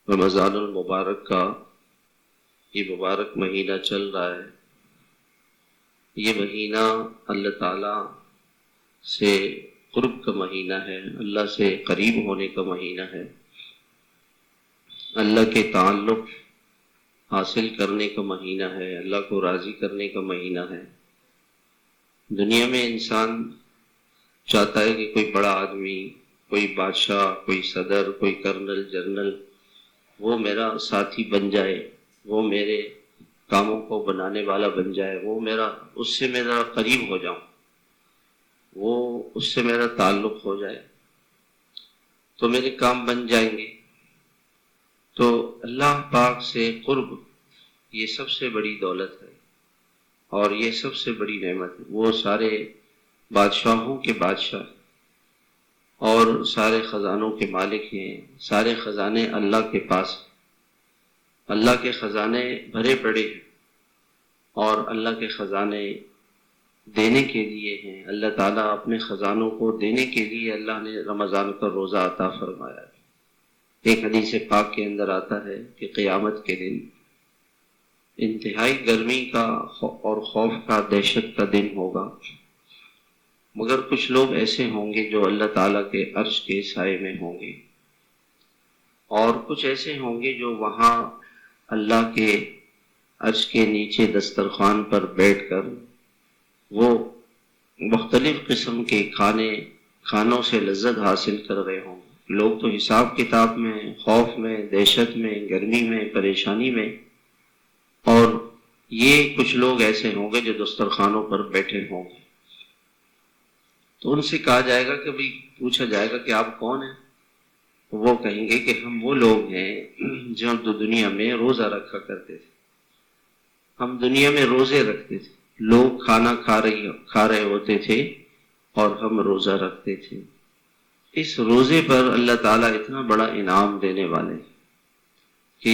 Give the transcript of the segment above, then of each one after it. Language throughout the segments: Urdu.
رمضان المبارک کا یہ مبارک مہینہ چل رہا ہے۔ یہ مہینہ اللہ تعالیٰ سے قرب کا مہینہ ہے، اللہ سے قریب ہونے کا مہینہ ہے، اللہ کے تعلق حاصل کرنے کا مہینہ ہے، اللہ کو راضی کرنے کا مہینہ ہے۔ دنیا میں انسان چاہتا ہے کہ کوئی بڑا آدمی، کوئی بادشاہ، کوئی صدر، کوئی کرنل، جنرل، وہ میرا ساتھی بن جائے، وہ میرے کاموں کو بنانے والا بن جائے، اس سے میرا قریب ہو جاؤں، وہ اس سے میرا تعلق ہو جائے تو میرے کام بن جائیں گے۔ تو اللہ پاک سے قرب یہ سب سے بڑی دولت ہے اور یہ سب سے بڑی نعمت ہے۔ وہ سارے بادشاہوں کے بادشاہ اور سارے خزانوں کے مالک ہیں، سارے خزانے اللہ کے پاس ہیں، اللہ کے خزانے بھرے پڑے ہیں اور اللہ کے خزانے دینے کے لیے ہیں۔ اللہ تعالیٰ اپنے خزانوں کو دینے کے لیے اللہ نے رمضان کا روزہ عطا فرمایا ہے۔ ایک حدیث پاک کے اندر آتا ہے کہ قیامت کے دن انتہائی گرمی کا اور خوف کا، دہشت کا دن ہوگا، مگر کچھ لوگ ایسے ہوں گے جو اللہ تعالیٰ کے عرش کے سائے میں ہوں گے، اور کچھ ایسے ہوں گے جو وہاں اللہ کے عرش کے نیچے دسترخوان پر بیٹھ کر وہ مختلف قسم کے کھانوں سے لذت حاصل کر رہے ہوں۔ لوگ تو حساب کتاب میں، خوف میں، دہشت میں، گرمی میں، پریشانی میں، اور یہ کچھ لوگ ایسے ہوں گے جو دسترخوانوں پر بیٹھے ہوں گے۔ تو ان سے کہا جائے گا کہ پوچھا جائے گا کہ آپ کون ہیں؟ وہ کہیں گے کہ ہم وہ لوگ ہیں جو دنیا میں روزہ رکھا کرتے تھے، ہم دنیا میں روزے رکھتے تھے، لوگ کھانا کھا رہے ہوتے تھے اور ہم روزہ رکھتے تھے۔ اس روزے پر اللہ تعالیٰ اتنا بڑا انعام دینے والے کہ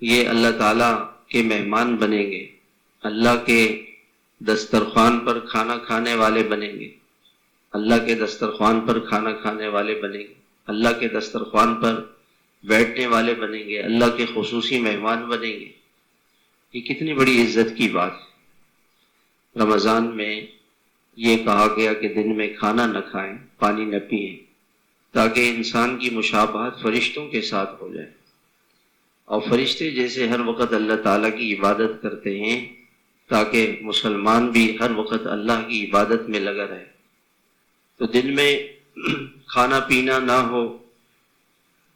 یہ اللہ تعالیٰ کے مہمان بنیں گے، اللہ کے دسترخوان پر کھانا کھانے والے بنیں گے، اللہ کے دسترخوان پر کھانا کھانے والے بنیں گے، اللہ کے دسترخوان پر بیٹھنے والے بنیں گے، اللہ کے خصوصی مہمان بنیں گے۔ یہ کتنی بڑی عزت کی بات ہے۔ رمضان میں یہ کہا گیا کہ دن میں کھانا نہ کھائیں، پانی نہ پئیں، تاکہ انسان کی مشابہت فرشتوں کے ساتھ ہو جائے، اور فرشتے جیسے ہر وقت اللہ تعالیٰ کی عبادت کرتے ہیں، تاکہ مسلمان بھی ہر وقت اللہ کی عبادت میں لگا رہے۔ تو دن میں کھانا پینا نہ ہو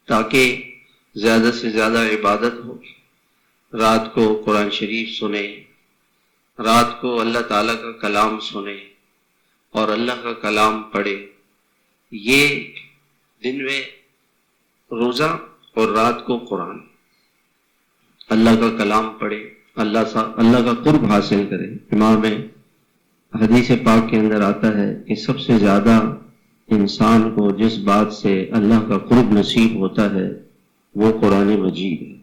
تاکہ زیادہ سے زیادہ عبادت ہو، رات کو قرآن شریف سنیں، رات کو اللہ تعالیٰ کا کلام سنیں اور اللہ کا کلام پڑھے۔ یہ دن میں روزہ اور رات کو قرآن، اللہ کا کلام پڑھے، اللہ کا قرب حاصل کرے۔ امام حدیث پاک کے اندر آتا ہے کہ سب سے زیادہ انسان کو جس بات سے اللہ کا قرب نصیب ہوتا ہے وہ قرآن مجید ہے۔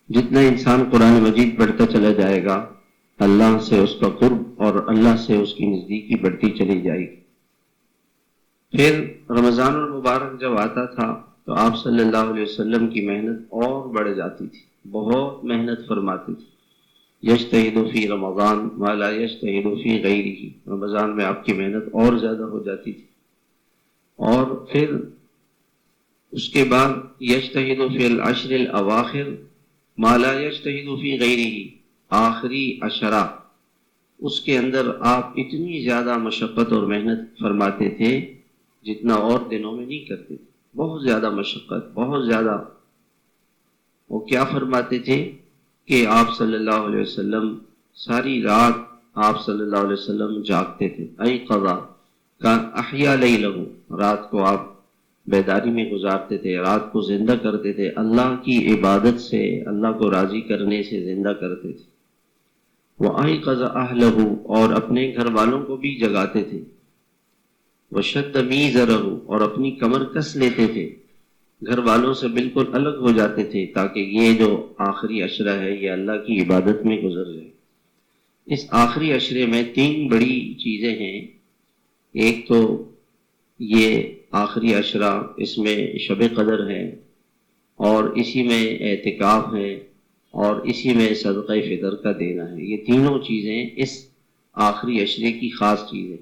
جتنا انسان قرآن مجید پڑھتا چلا جائے گا، اللہ سے اس کا قرب اور اللہ سے اس کی نزدیکی بڑھتی چلی جائے گی۔ پھر رمضان المبارک جب آتا تھا تو آپ صلی اللہ علیہ وسلم کی محنت اور بڑھ جاتی تھی، بہت محنت فرماتے تھے۔ یجتہد فی رمضان ما لا یجتہد فی غیرہ، رمضان میں آپ کی محنت اور زیادہ ہو جاتی تھی۔ اور پھر اس کے بعد یجتہد فی العشر الاواخر ما لا یجتہد فی غیرہ، آخری عشرہ، اس کے اندر آپ اتنی زیادہ مشقت اور محنت فرماتے تھے جتنا اور دنوں میں نہیں کرتے تھے، بہت زیادہ مشقت، بہت زیادہ۔ وہ کیا فرماتے تھے کہ آپ صلی اللہ علیہ وسلم ساری رات آپ صلی اللہ علیہ وسلم جاگتے تھے، ایقظا کان احیا لیلہ، رات کو آپ بیداری میں گزارتے تھے، رات کو زندہ کرتے تھے، اللہ کی عبادت سے، اللہ کو راضی کرنے سے زندہ کرتے تھے۔ وَأَيْقَظَ أَهْلَهُ، اور اپنے گھر والوں کو بھی جگاتے تھے۔ وَشَدَّ مِيزَرَهُ، اور اپنی کمر کس لیتے تھے، گھر والوں سے بالکل الگ ہو جاتے تھے تاکہ یہ جو آخری عشرہ ہے یہ اللہ کی عبادت میں گزر جائے۔ اس آخری عشرے میں 3 بڑی چیزیں ہیں۔ ایک تو یہ آخری عشرہ، اس میں شب قدر ہے، اور اسی میں اعتکاف ہے اور اسی میں صدقہ فطر کا دینا ہے. یہ تینوں چیزیں اس آخری عشرے کی خاص چیزیں.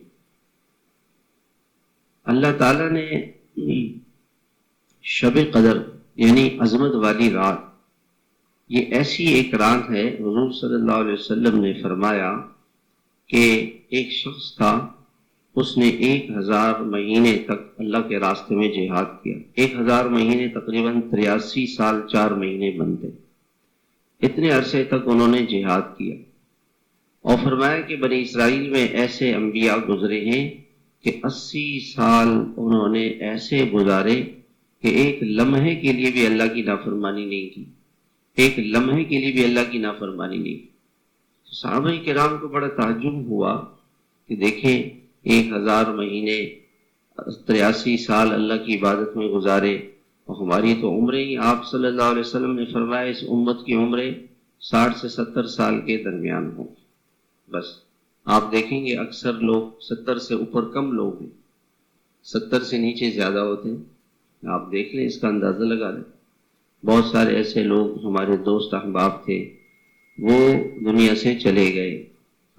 اللہ تعالیٰ نے شب قدر یعنی عظمت والی رات، یہ ایسی ایک رات ہے، حضور صلی اللہ علیہ وسلم نے فرمایا کہ ایک شخص تھا، اس نے 1000 مہینے تک اللہ کے راستے میں جہاد کیا. 1000 مہینے تقریباً 83 سال 4 مہینے بنتے. اتنے عرصے تک انہوں نے جہاد کیا اور فرمایا کہ بنی اسرائیل میں ایسے انبیاء گزرے ہیں کہ 80 سال انہوں نے ایسے گزارے کہ ایک لمحے کے لیے بھی اللہ کی نافرمانی نہیں کی. ایک لمحے کے لیے بھی اللہ کی نافرمانی نہیں کی. صحابہ کرام کو بڑا تعجب ہوا کہ دیکھیں 1000 مہینے 83 سال اللہ کی عبادت میں گزارے اور ہماری تو عمریں ہی، آپ صلی اللہ علیہ وسلم نے فرمایا اس امت کی عمریں 60 سے 70 سال کے درمیان ہوں. بس آپ دیکھیں گے اکثر لوگ 70 سے اوپر کم لوگ ہیں، 70 سے نیچے زیادہ ہوتے ہیں. آپ دیکھ لیں، اس کا اندازہ لگا لیں. بہت سارے ایسے لوگ ہمارے دوست احباب تھے، وہ دنیا سے چلے گئے،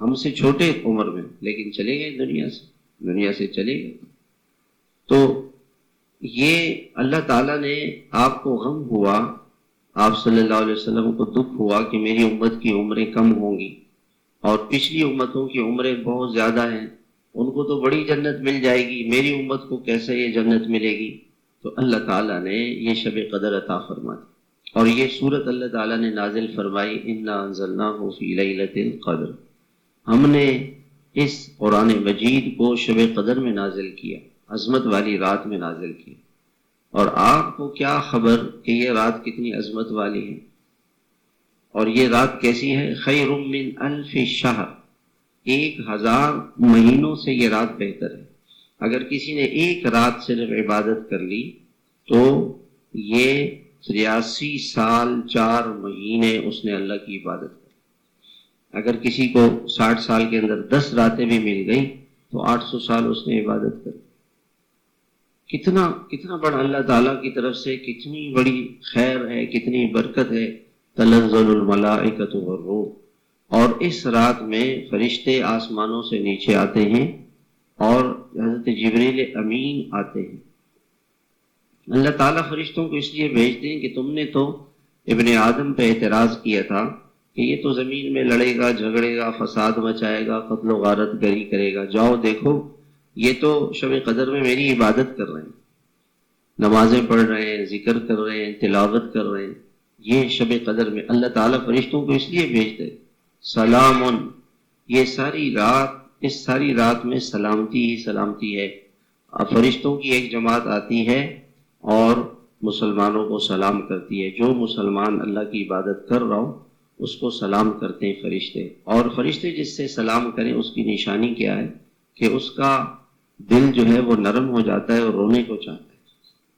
ہم سے چھوٹے عمر میں، لیکن چلے گئے دنیا سے چلے گئے. تو یہ اللہ تعالیٰ نے آپ کو غم ہوا، آپ صلی اللہ علیہ وسلم کو دکھ ہوا کہ میری امت کی عمریں کم ہوں گی اور پچھلی امتوں کی عمریں بہت زیادہ ہیں، ان کو تو بڑی جنت مل جائے گی، میری امت کو کیسے یہ جنت ملے گی. تو اللہ تعالیٰ نے یہ شب قدر عطا فرما دی اور یہ سورت اللہ تعالیٰ نے نازل فرمائی، انا انزلناہ فی لیلۃ القدر. ہم نے اس قرآن مجید کو شب قدر میں نازل کیا، عظمت والی رات میں نازل کیا. اور آپ کو کیا خبر کہ یہ رات کتنی عظمت والی ہے اور یہ رات کیسی ہے. خیر من 1000 شہر، 1000 مہینوں سے یہ رات بہتر ہے. اگر کسی نے ایک رات صرف عبادت کر لی تو یہ 83 سال 4 مہینے اس نے اللہ کی عبادت کی. اگر کسی کو 60 سال کے اندر 10 راتیں بھی مل گئی تو 800 سال اس نے عبادت کر. کتنا بڑا اللہ تعالیٰ کی طرف سے کتنی بڑی خیر ہے، کتنی برکت ہے. تنزل الملائکۃ والروح، اور اس رات میں فرشتے آسمانوں سے نیچے آتے ہیں اور حضرت جبریل امین آتے ہیں. اللہ تعالیٰ فرشتوں کو اس لیے بھیجتے ہیں کہ تم نے تو ابن آدم پہ اعتراض کیا تھا کہ یہ تو زمین میں لڑے گا، جھگڑے گا، فساد مچائے گا، قتل و غارت گری کرے گا. جاؤ دیکھو، یہ تو شب قدر میں میری عبادت کر رہے ہیں، نمازیں پڑھ رہے ہیں، ذکر کر رہے ہیں، تلاوت کر رہے ہیں. یہ شب قدر میں اللہ تعالیٰ فرشتوں کو اس لیے بھیجتے. سلام، یہ اس ساری رات میں سلامتی ہی سلامتی ہے. فرشتوں کی ایک جماعت آتی ہے اور مسلمانوں کو سلام کرتی ہے. جو مسلمان اللہ کی عبادت کر رہا ہو اس کو سلام کرتے ہیں فرشتے. اور فرشتے جس سے سلام کریں اس کی نشانی کیا ہے کہ اس کا دل جو ہے وہ نرم ہو جاتا ہے اور رونے کو چاہتا ہے.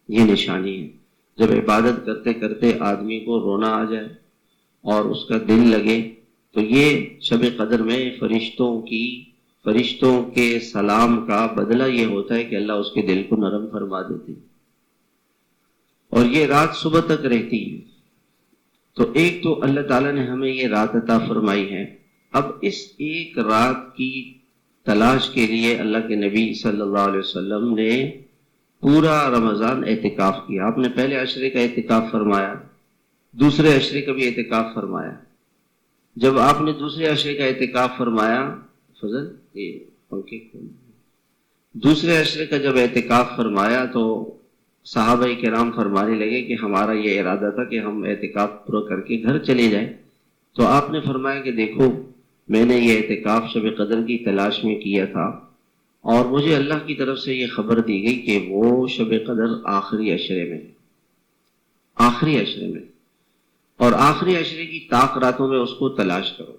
یہ نشانی ہے. جب عبادت کرتے کرتے آدمی کو رونا آ جائے اور اس کا دل لگے تو یہ شب قدر میں فرشتوں کے سلام کا بدلہ یہ ہوتا ہے کہ اللہ اس کے دل کو نرم فرما دیتے ہیں. اور یہ رات صبح تک رہتی ہے. تو ایک تو اللہ تعالیٰ نے ہمیں یہ رات عطا فرمائی ہے. اب اس ایک رات کی تلاش کے لیے اللہ کے نبی صلی اللہ علیہ وسلم نے پورا رمضان اعتکاف کیا. آپ نے پہلے عشرے کا اعتکاف فرمایا، دوسرے عشرے کا بھی اعتکاف فرمایا. جب آپ نے دوسرے عشرے کا اعتکاف فرمایا، فضل یہ پنکھے کھول، دوسرے عشرے کا جب اعتکاف فرمایا تو صحابہ کرام فرمانے لگے کہ ہمارا یہ ارادہ تھا کہ ہم اعتکاف پورا کر کے گھر چلے جائیں. تو آپ نے فرمایا کہ دیکھو، میں نے یہ اعتکاف شب قدر کی تلاش میں کیا تھا اور مجھے اللہ کی طرف سے یہ خبر دی گئی کہ وہ شب قدر آخری عشرے میں، اور آخری عشرے کی طاق راتوں میں اس کو تلاش کرو.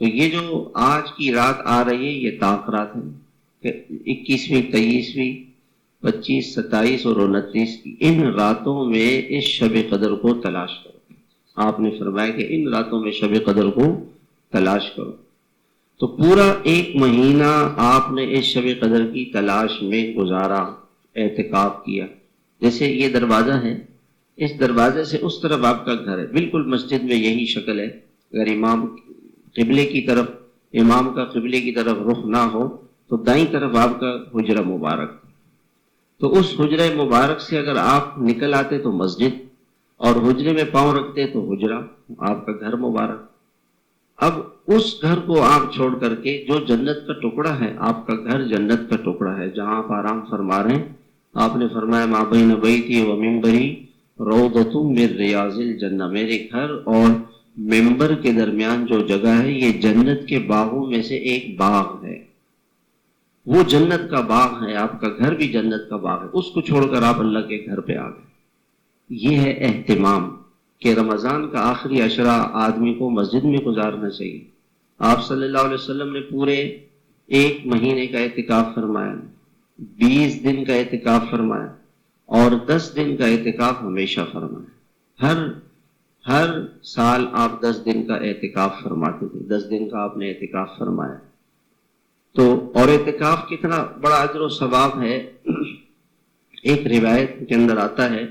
تو یہ جو آج کی رات آ رہی ہے یہ طاق رات ہے، 21ویں، 23ویں، 25، 27 اور 29 کی. ان راتوں میں اس شب قدر کو تلاش کرو. آپ نے فرمایا کہ ان راتوں میں شب قدر کو تلاش کرو. تو پورا 1 مہینہ آپ نے اس شب قدر کی تلاش میں گزارا، اعتکاف کیا. جیسے یہ دروازہ ہے، اس دروازے سے اس طرف آپ کا گھر ہے. بالکل مسجد میں یہی شکل ہے. اگر امام کا قبلے کی طرف رخ نہ ہو تو دائیں طرف آپ کا حجرہ مبارک. تو اس حجرہ مبارک سے اگر آپ نکل آتے تو مسجد، اور حجرے میں پاؤں رکھتے تو حجرہ، آپ کا گھر مبارک. اب اس گھر کو آپ چھوڑ کر کے جو جنت کا ٹکڑا ہے، آپ کا گھر جنت کا ٹکڑا ہے جہاں آپ آرام فرما رہے ہیں. آپ نے فرمایا ما بین بیتی و منبری روضۃ من ریاض الجنہ، میرے گھر اور ممبر کے درمیان جو جگہ ہے یہ جنت کے باغوں میں سے ایک باغ ہے. وہ جنت کا باغ ہے، آپ کا گھر بھی جنت کا باغ ہے. اس کو چھوڑ کر آپ اللہ کے گھر پہ آ گئے. یہ ہے اہتمام کہ رمضان کا آخری عشرہ آدمی کو مسجد میں گزارنا چاہیے. آپ صلی اللہ علیہ وسلم نے پورے 1 مہینے کا اعتکاف فرمایا، 20 دن کا اعتکاف فرمایا، اور 10 دن کا اعتکاف ہمیشہ فرمایا. ہر سال آپ 10 دن کا اعتکاف فرماتے تھے. 10 دن کا آپ نے اعتکاف فرمایا. تو اور اعتکاف کتنا بڑا اجر و ثواب ہے. ایک روایت کے اندر آتا ہے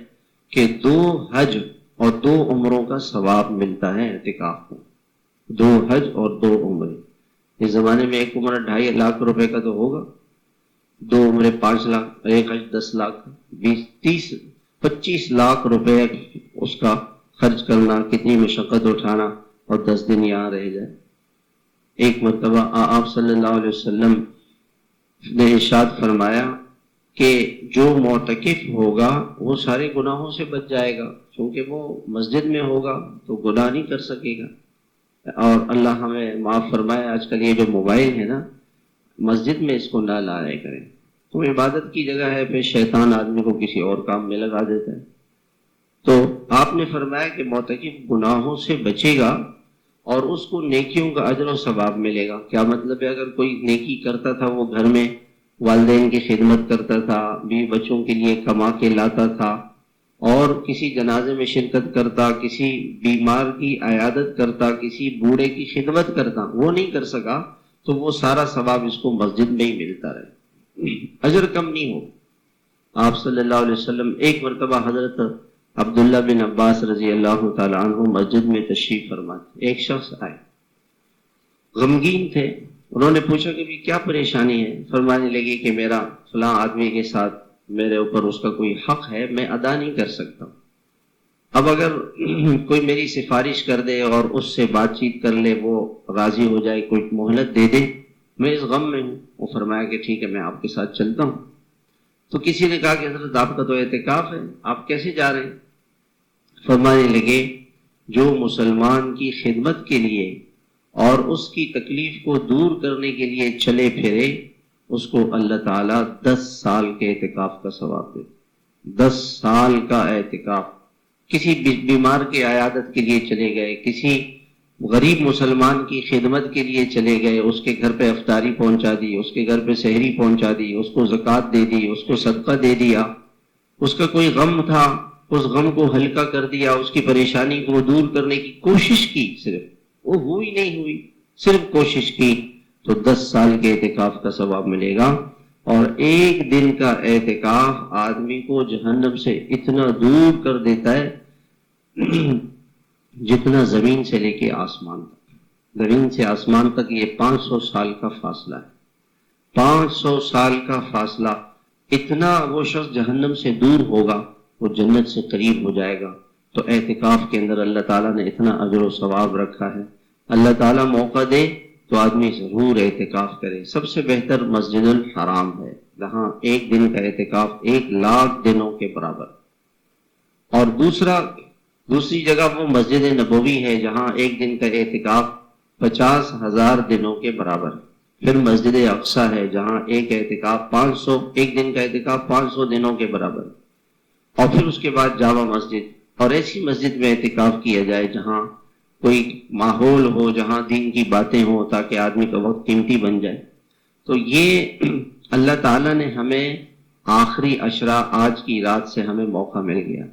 کہ 2 حج اور 2 عمروں کا ثواب ملتا ہے اعتکاف کو. 2 حج اور 2 عمرے. اس زمانے میں ایک عمرہ 2.5 لاکھ روپے کا تو ہوگا، 2 عمرے 5 لاکھ، ایک حج 10 لاکھ، 25 لاکھ روپے اس کا خرچ کرنا، کتنی مشقت اٹھانا، اور 10 دن یہاں رہ جائے. ایک مرتبہ آپ صلی اللہ علیہ وسلم نے ارشاد فرمایا کہ جو معتکف ہوگا وہ سارے گناہوں سے بچ جائے گا، کیونکہ وہ مسجد میں ہوگا تو گناہ نہیں کر سکے گا. اور اللہ ہمیں معاف فرمائے، آج کل یہ جو موبائل ہے نا، مسجد میں اس کو نہ لایا کریں. تو عبادت کی جگہ ہے، پھر شیطان آدمی کو کسی اور کام میں لگا دیتا ہے. تو آپ نے فرمایا کہ معتکف گناہوں سے بچے گا اور اس کو نیکیوں کا اجر و ثواب ملے گا. کیا مطلب ہے؟ اگر کوئی نیکی کرتا تھا، وہ گھر میں والدین کی خدمت کرتا تھا، بیوی بچوں کے لیے کما کے لاتا تھا، اور کسی جنازے میں شرکت کرتا، کسی بیمار کی عیادت کرتا، کسی بوڑھے کی خدمت کرتا، وہ نہیں کر سکا تو وہ سارا ثواب اس کو مسجد میں ہی ملتا رہے، اجر کم نہیں ہو. آپ صلی اللہ علیہ وسلم ایک مرتبہ حضرت عبداللہ بن عباس رضی اللہ تعالی عنہ مسجد میں تشریف فرماتے. ایک شخص آئے، غمگین تھے. انہوں نے پوچھا کہ بھی کیا پریشانی ہے؟ فرمانے لگے کہ میرا فلاں آدمی کے ساتھ میرے اوپر اس کا کوئی حق ہے، میں ادا نہیں کر سکتا. اب اگر کوئی میری سفارش کر دے اور اس سے بات چیت کر لے، وہ راضی ہو جائے، کوئی مہلت دے دے، میں اس غم میں ہوں. وہ فرمایا کہ ٹھیک ہے، میں آپ کے ساتھ چلتا ہوں. تو کسی نے کہا کہ حضرت آپ کا تو اعتکاف ہے، آپ کیسے جا رہے ہیں؟ فرمانے لگے جو مسلمان کی خدمت کے لیے اور اس کی تکلیف کو دور کرنے کے لیے چلے پھرے، اس کو اللہ تعالیٰ 10 سال کے اعتکاف کا ثواب دے. 10 سال کا اعتکاف. کسی بیمار کی عیادت کے لیے چلے گئے، کسی غریب مسلمان کی خدمت کے لیے چلے گئے، اس کے گھر پہ افطاری پہنچا دی، اس کے گھر پہ سحری پہنچا دی، اس کو زکوٰۃ دے دی، اس کو صدقہ دے دیا. اس کا کوئی غم تھا، اس غم کو ہلکا کر دیا، اس کی پریشانی کو دور کرنے کی کوشش کی. صرف وہ ہوئی نہیں ہوئی، صرف کوشش کی، تو 10 سال کے اعتکاف کا ثواب ملے گا. اور 1 دن کا اعتکاف آدمی کو جہنم سے اتنا دور کر دیتا ہے جتنا زمین سے لے کے آسمان تک. زمین سے آسمان تک یہ 500 سال کا فاصلہ ہے. 500 سال کا فاصلہ. اتنا وہ شخص جہنم سے دور ہوگا، وہ جنت سے قریب ہو جائے گا. تو اعتکاف کے اندر اللہ تعالیٰ نے اتنا اجر و ثواب رکھا ہے. اللہ تعالیٰ موقع دے تو آدمی ضرور اعتکاف کرے. سب سے بہتر مسجد الحرام ہے، جہاں 1 دن کا اعتکاف 1 لاکھ دنوں کے برابر. اور دوسری جگہ وہ مسجد نبوی ہے، جہاں 1 دن کا اعتکاف 50,000 دنوں کے برابر. پھر مسجد اقصیٰ ہے، جہاں ایک دن کا اعتکاف 500 دنوں کے برابر. اور پھر اس کے بعد جامع مسجد. اور ایسی مسجد میں اعتکاف کیا جائے جہاں کوئی ماحول ہو، جہاں دین کی باتیں ہوں، تاکہ آدمی کا وقت قیمتی بن جائے. تو یہ اللہ تعالیٰ نے ہمیں آخری عشرہ آج کی رات سے ہمیں موقع مل گیا.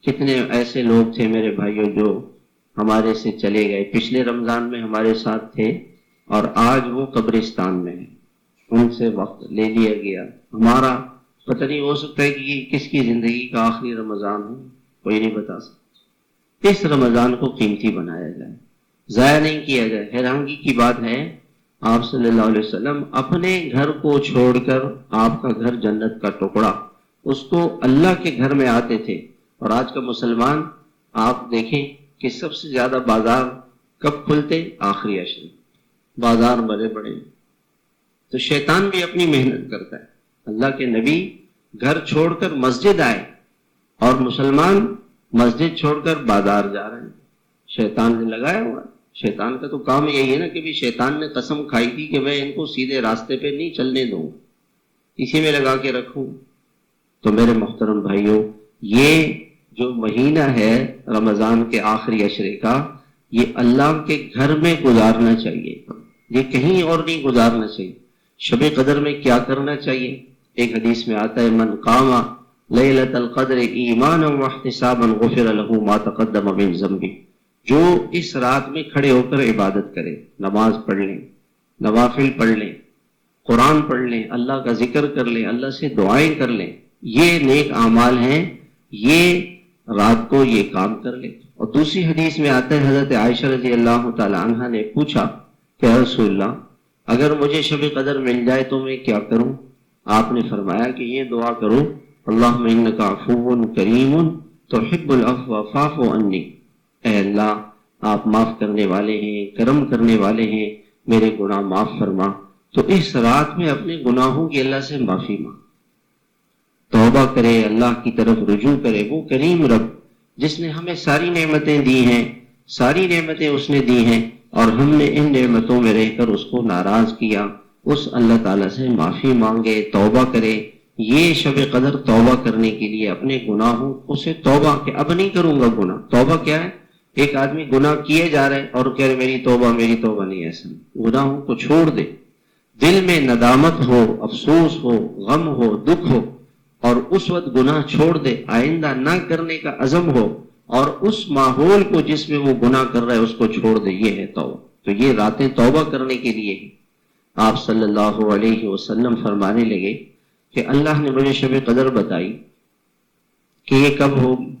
کتنے ایسے لوگ تھے میرے بھائیوں جو ہمارے سے چلے گئے، پچھلے رمضان میں ہمارے ساتھ تھے اور آج وہ قبرستان میں ہیں. ان سے وقت لے لیا گیا. ہمارا پتہ نہیں، ہو سکتا ہے کہ یہ کس کی زندگی کا آخری رمضان ہو، کوئی نہیں بتا سکتا۔ اس رمضان کو قیمتی بنایا جائے، ضائع نہیں کیا جائے۔ حیرانگی کی بات ہے، آپ صلی اللہ علیہ وسلم اپنے گھر کو چھوڑ کر، آپ کا گھر جنت کا ٹکڑا، اس کو اللہ کے گھر میں آتے تھے۔ اور آج کا مسلمان آپ دیکھیں کہ سب سے زیادہ بازار کب کھلتے؟ آخری عشر، بازار بڑے بڑے۔ تو شیطان بھی اپنی محنت کرتا ہے۔ اللہ کے نبی گھر چھوڑ کر مسجد آئے اور مسلمان مسجد چھوڑ کر بازار جا رہے ہیں۔ شیطان نے لگایا ہوا، شیطان کا تو کام یہی ہے نا کہ بھی شیطان نے قسم کھائی تھی کہ میں ان کو سیدھے راستے پہ نہیں چلنے دوں، اسی میں لگا کے رکھوں۔ تو میرے محترم بھائیوں، یہ جو مہینہ ہے رمضان کے آخری عشرے کا، یہ اللہ کے گھر میں گزارنا چاہیے، یہ کہیں اور نہیں گزارنا چاہیے۔ شب قدر میں کیا کرنا چاہیے؟ ایک حدیث میں آتا ہے، من قام لیلۃ القدر ایمانا واحتسابا غفر له ما تقدم من ذنبه، جو اس رات میں کھڑے ہو کر عبادت کرے، نماز پڑھ لیں، نوافل پڑھ لیں، قرآن پڑھ لیں، اللہ کا ذکر کر لیں، اللہ سے دعائیں کر لیں، یہ نیک اعمال ہیں، یہ رات کو یہ کام کر لیں۔ اور دوسری حدیث میں آتا ہے، حضرت عائشہ رضی اللہ تعالی عنہ نے پوچھا کہ یا رسول اللہ، اگر مجھے شب قدر مل جائے تو میں کیا کروں؟ آپ نے فرمایا کہ یہ دعا کرو، اللہم انک عفو کریم تحب العفو فاعف عنی، اے اللہ آپ معاف کرنے والے ہیں، کرم کرنے والے ہیں، میرے گناہ معاف فرما۔ تو اس رات میں اپنے گناہوں کی اللہ سے معافی مانگ، توبہ کرے، اللہ کی طرف رجوع کرے۔ وہ کریم رب جس نے ہمیں ساری نعمتیں دی ہیں، ساری نعمتیں اس نے دی ہیں، اور ہم نے ان نعمتوں میں رہ کر اس کو ناراض کیا، اس اللہ تعالیٰ سے معافی مانگے، توبہ کرے۔ یہ شب قدر توبہ کرنے کے لیے، اپنے گناہوں کو سے توبہ کہ اب نہیں کروں گا گناہ۔ توبہ کیا ہے؟ ایک آدمی گناہ کیے جا رہے اور کہہ رہے میری توبہ نہیں، ایسا نہیں۔ گناہوں کو چھوڑ دے، دل میں ندامت ہو، افسوس ہو، غم ہو، دکھ ہو، اور اس وقت گناہ چھوڑ دے، آئندہ نہ کرنے کا عزم ہو، اور اس ماحول کو جس میں وہ گناہ کر رہا ہے اس کو چھوڑ دے، یہ ہے توبہ۔ تو یہ راتیں توبہ کرنے کے لیے ہیں۔ آپ صلی اللہ علیہ وسلم فرمانے لگے کہ اللہ نے مجھے شب قدر بتائی کہ یہ کب ہوگی۔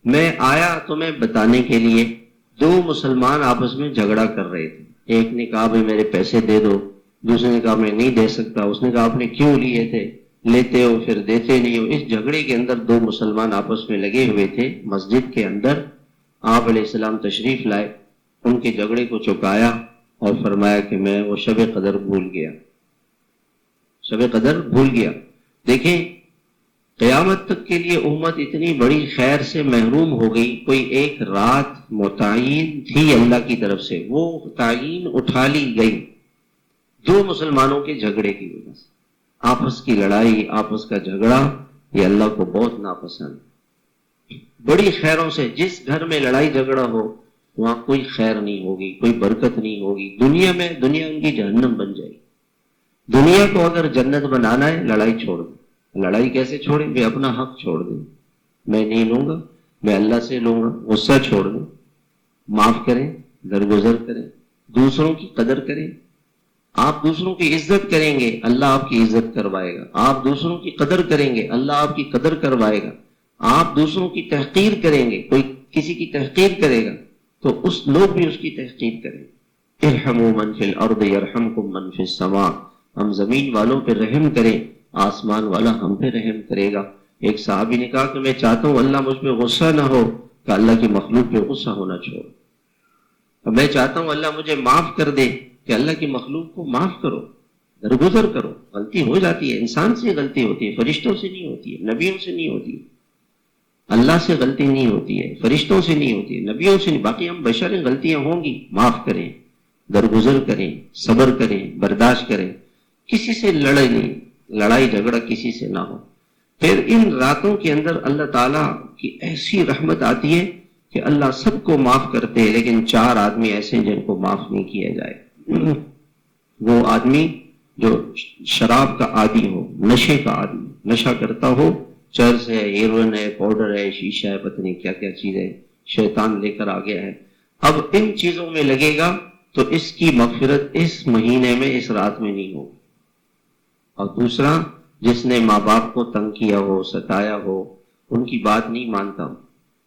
میں آیا تو میں بتانے کے لیے، دو مسلمان آپس میں جھگڑا کر رہے تھے۔ ایک نے کہا بھائی میرے پیسے دے دو، دوسرے نے کہا میں نہیں دے سکتا۔ اس نے کہا آپ نے کیوں لیے تھے؟ لیتے ہو پھر دیتے نہیں ہو۔ اس جھگڑے کے اندر دو مسلمان آپس میں لگے ہوئے تھے مسجد کے اندر۔ آپ علیہ السلام تشریف لائے، ان کے جھگڑے کو چکایا اور فرمایا کہ میں وہ شب قدر بھول گیا، شب قدر بھول گیا۔ دیکھیں قیامت تک کے لیے امت اتنی بڑی خیر سے محروم ہو گئی۔ کوئی ایک رات متعین تھی اللہ کی طرف سے، وہ تعین اٹھا لی گئی دو مسلمانوں کے جھگڑے کی وجہ سے۔ آپس کی لڑائی، آپس کا جھگڑا، یہ اللہ کو بہت ناپسند۔ بڑی خیروں سے، جس گھر میں لڑائی جھگڑا ہو وہاں کوئی خیر نہیں ہوگی، کوئی برکت نہیں ہوگی۔ دنیا میں دنیا ان کی جہنم بن جائے گی۔ دنیا کو اگر جنت بنانا ہے، لڑائی چھوڑ دیں۔ لڑائی کیسے چھوڑیں؟ بھی اپنا حق چھوڑ دیں، میں نہیں لوں گا، میں اللہ سے لوں گا۔ غصہ چھوڑ دیں، معاف کریں، درگزر کریں، دوسروں کی قدر کریں۔ آپ دوسروں کی عزت کریں گے، اللہ آپ کی عزت کروائے گا۔ آپ دوسروں کی قدر کریں گے، اللہ آپ کی قدر کروائے گا۔ آپ دوسروں کی تحقیر کریں گے، کوئی کسی کی تحقیر کرے گا تو اس لوگ بھی اس کی تحقیر کریں گے۔ ارحموا من فی الارض یرحمکم من فی السماء، ہم زمین والوں پہ رحم کریں، آسمان والا ہم پہ رحم کرے گا۔ ایک صحابی نے کہا کہ میں چاہتا ہوں اللہ مجھ پہ غصہ نہ ہو، کہ اللہ کی مخلوق پہ غصہ ہونا چھوڑ۔ میں چاہتا ہوں اللہ مجھے معاف کر دے، کہ اللہ کی مخلوق کو معاف کرو، درگزر کرو۔ غلطی ہو جاتی ہے، انسان سے غلطی ہوتی ہے، فرشتوں سے نہیں ہوتی ہے، نبیوں سے نہیں ہوتی ہے۔ اللہ سے غلطی نہیں ہوتی ہے، فرشتوں سے نہیں ہوتی ہے، نبیوں سے نہیں۔ باقی ہم بشر ہیں، غلطیاں ہوں گی، معاف کریں، درگزر کریں، صبر کریں، برداشت کریں، کسی سے لڑے نہیں، لڑائی جھگڑا کسی سے نہ ہو۔ پھر ان راتوں کے اندر اللہ تعالیٰ کی ایسی رحمت آتی ہے کہ اللہ سب کو معاف کرتے ہیں، لیکن چار آدمی ایسے ہیں جن کو معاف نہیں کیا جائے۔ وہ آدمی جو شراب کا عادی ہو، نشے کا عادی، نشہ کرتا ہو، چرس ہے، ہیروئن ہے، پاؤڈر ہے، شیشہ ہے، پتہ نہیں کیا کیا چیز ہے، شیطان لے کر آ گیا ہے۔ اب ان چیزوں میں لگے گا تو اس کی مغفرت اس مہینے میں، اس رات میں نہیں ہوگی۔ اور دوسرا، جس نے ماں باپ کو تنگ کیا ہو، ستایا ہو، ان کی بات نہیں مانتا ہوں،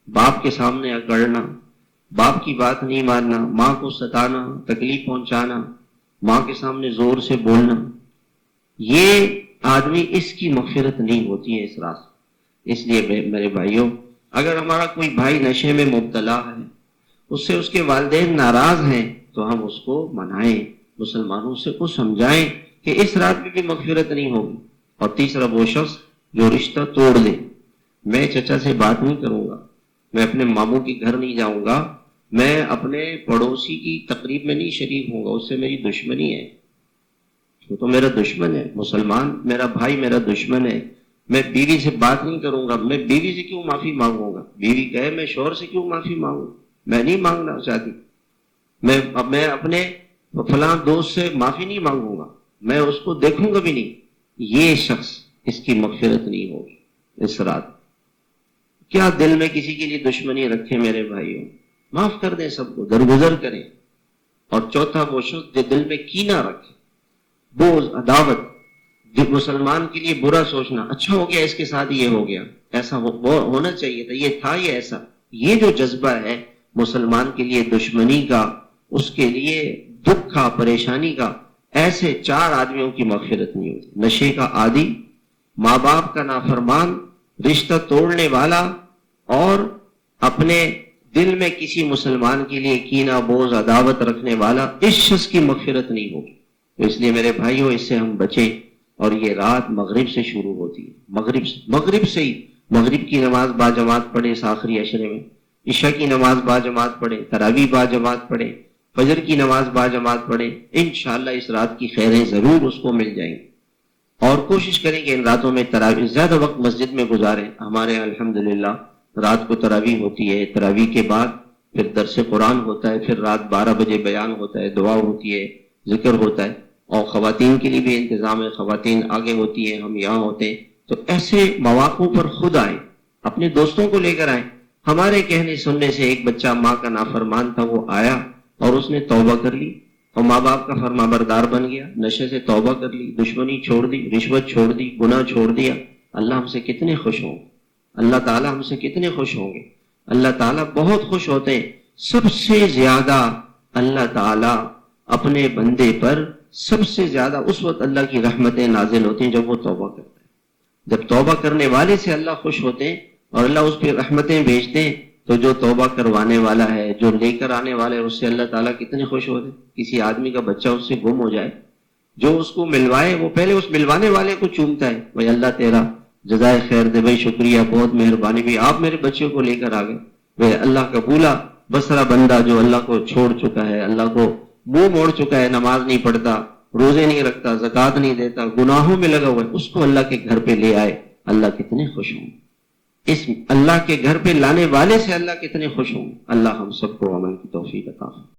باپ کے سامنے اکڑنا، باپ کی بات نہیں ماننا، ماں کو ستانا، تکلیف پہنچانا، ماں کے سامنے زور سے بولنا، یہ آدمی اس کی مغفرت نہیں ہوتی ہے اس راز۔ اس لیے میرے بھائیوں، اگر ہمارا کوئی بھائی نشے میں مبتلا ہے، اس سے اس کے والدین ناراض ہیں، تو ہم اس کو منائیں، مسلمانوں سے کو سمجھائیں کہ اس رات میں بھی مغفرت نہیں ہوگی۔ اور تیسرا وہ شخص جو رشتہ توڑ دے، میں چچا سے بات نہیں کروں گا، میں اپنے ماموں کے گھر نہیں جاؤں گا، میں اپنے پڑوسی کی تقریب میں نہیں شریک ہوں گا، اس سے میری دشمنی ہے، وہ تو میرا دشمن ہے، مسلمان میرا بھائی میرا دشمن ہے، میں بیوی سے بات نہیں کروں گا، میں بیوی سے کیوں معافی مانگوں گا، بیوی کہے میں شوہر سے کیوں معافی مانگوں، میں نہیں مانگنا چاہتی، میں اپنے فلاں دوست سے معافی نہیں مانگوں گا، میں اس کو دیکھوں گا بھی نہیں، یہ شخص اس کی مغفرت نہیں ہوگی اس رات۔ کیا دل میں کسی کے لیے دشمنی رکھے میرے بھائیوں، معاف کر دیں، سب کو درگزر کریں۔ اور چوتھا وہ شخص جو دل میں کینہ رکھے، بغض، عداوت، جو مسلمان کے لیے برا سوچنا، اچھا ہو گیا اس کے ساتھ یہ ہو گیا، ایسا ہونا چاہیے تھا، یہ تھا یہ ایسا، یہ جو جذبہ ہے مسلمان کے لیے دشمنی کا، اس کے لیے دکھ کا، پریشانی کا، ایسے 4 آدمیوں کی مغفرت نہیں ہوتی۔ نشے کا عادی، ماں باپ کا نافرمان، رشتہ توڑنے والا، اور اپنے دل میں کسی مسلمان کے لیے کینہ، بغض، عداوت رکھنے والا، اس شخص کی مغفرت نہیں ہوگی۔ تو اس لیے میرے بھائیوں، اس سے ہم بچیں۔ اور یہ رات مغرب سے شروع ہوتی ہے، مغرب سے ہی مغرب کی نماز باجماعت پڑھے اس آخری عشرے میں، عشاء کی نماز باجماعت پڑھے، تراویح باجماعت پڑھے، فجر کی نماز باجماعت پڑھے، انشاءاللہ اس رات کی خیریں ضرور اس کو مل جائیں گی۔ اور کوشش کریں کہ ان راتوں میں تراویح زیادہ وقت مسجد میں گزاریں۔ ہمارے یہاں الحمدللہ رات کو تراویح ہوتی ہے، تراویح کے بعد پھر درس قرآن ہوتا ہے، پھر رات 12 بجے بیان ہوتا ہے، دعا ہوتی ہے، ذکر ہوتا ہے، اور خواتین کے لیے بھی انتظام ہے، خواتین آگے ہوتی ہیں، ہم یہاں ہوتے ہیں۔ تو ایسے مواقع پر خود آئیں، اپنے دوستوں کو لے کر آئیں۔ ہمارے کہنے سننے سے ایک بچہ ماں کا نافرمان تھا، وہ آیا اور اس نے توبہ کر لی اور ماں باپ کا فرما بردار بن گیا، نشے سے توبہ کر لی، دشمنی چھوڑ دی، رشوت چھوڑ دی، گناہ چھوڑ دیا۔ اللہ ہم سے کتنے خوش ہوں گے، اللہ تعالیٰ ہم سے کتنے خوش ہوں گے۔ اللہ تعالیٰ بہت خوش ہوتے ہیں۔ سب سے زیادہ اللہ تعالیٰ اپنے بندے پر سب سے زیادہ اس وقت اللہ کی رحمتیں نازل ہوتی ہیں جب وہ توبہ کرتا ہے۔ جب توبہ کرنے والے سے اللہ خوش ہوتے ہیں اور اللہ اس پہ رحمتیں بھیجتے ہیں، تو جو توبہ کروانے والا ہے، جو لے کر آنے والا ہے، اس سے اللہ تعالیٰ کتنے خوش ہوتے ہیں۔ کسی آدمی کا بچہ اس سے گم ہو جائے، جو اس کو ملوائے وہ پہلے اس ملوانے والے کو چومتا ہے، بھائی اللہ تیرا جزائے خیر دے، بھائی شکریہ، بہت مہربانی، بھائی آپ میرے بچے کو لے کر آ گئے، بھائی اللہ قبولہ۔ بسرا بندہ جو اللہ کو چھوڑ چکا ہے، اللہ کو منہ موڑ چکا ہے، نماز نہیں پڑھتا، روزے نہیں رکھتا، زکوٰۃ نہیں دیتا، گناہوں میں لگا ہوا ہے، اس کو اللہ کے گھر پہ لے آئے، اللہ کتنے خوش ہوں۔ اس اللہ کے گھر پہ لانے والے سے اللہ کتنے خوش ہوں۔ اللہ ہم سب کو عمل کی توفیق عطا فرمائے۔